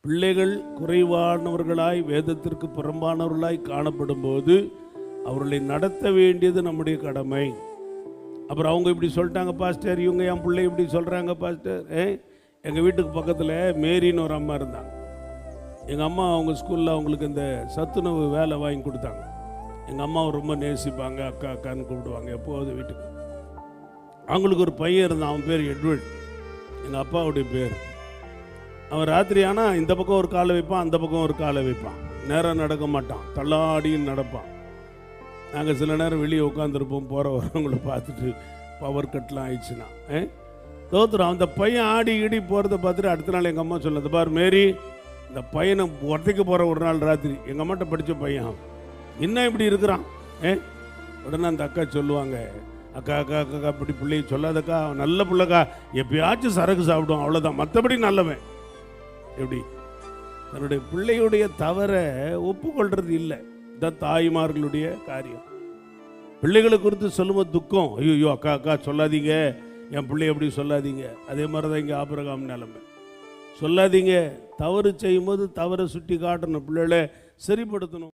பிள்ளைகள் குறைவானவர்களாய் வேதத்திற்கு புறம்பானவர்களாய் காணப்படும் போது அவர்களை நடத்த வேண்டியது நம்முடைய கடமை. அப்புறம் அவங்க இப்படி சொல்லிட்டாங்க பாஸ்டர், இவங்க என் பிள்ளை இப்படி சொல்கிறாங்க பாஸ்டர். எங்கள் வீட்டுக்கு பக்கத்தில் மேரின்னு ஒரு அம்மா இருந்தாங்க. எங்கள் அம்மா அவங்க ஸ்கூலில் அவங்களுக்கு இந்த சத்துணவு வேலை வாங்கி கொடுத்தாங்க. எங்கள் அம்மாவை ரொம்ப நேசிப்பாங்க, அக்கா அக்கான்னு கூப்பிடுவாங்க எப்போது வீட்டுக்கு. அவங்களுக்கு ஒரு பையன் இருந்தான், அவன் பேர் எட்வர்ட், எங்கள் அப்பாவுடைய பேர். அவன் ராத்திரி ஆனால் இந்த பக்கம் ஒரு காலை வைப்பான், அந்த பக்கம் ஒரு காலை வைப்பான், நேராக நடக்க மாட்டான், தள்ளாடின்னு நடப்பான். நாங்கள் சில நேரம் வெளியே உட்காந்துருப்போம், போகிற வரவங்களை பார்த்துட்டு பவர் கட்லாம் ஆயிடுச்சுன்னா தோத்துறோம். அந்த பையன் ஆடி இடி போகிறத பார்த்துட்டு அடுத்த நாள் எங்கள் அம்மா சொன்னது, பார் மேரி, இந்த பையனை உடத்தைக்கு போகிற ஒரு நாள் ராத்திரி எங்கள் அம்மாட்ட படித்த பையன் இன்னும் இப்படி இருக்கிறான். உடனே அந்த அக்கா சொல்லுவாங்க, அக்கா அக்கா அக்கா இப்படி பிள்ளைய சொல்லாதக்கா, நல்ல பிள்ளைக்கா, எப்பயாச்சும் சரக்கு சாப்பிடுவோம் அவ்வளோதான், மற்றபடி நல்லவன். எப்படி தன்னுடைய பிள்ளையுடைய தவறை ஒப்புக்கொள்றது இல்லை. இதுதான் தாய்மார்களுடைய காரியம். பிள்ளைகளை குறித்து சொல்லும்போது துக்கம், ஐயோ அக்கா அக்கா சொல்லாதீங்க, என் பிள்ளை எப்படி சொல்லாதீங்க. அதே மாதிரி தான் இங்கே ஆபிரகாம் நிலைமை. சொல்லாதீங்க, தவறு செய்யும்போது தவறை சுட்டி காட்டணும், பிள்ளைகளை சரிப்படுத்தணும்.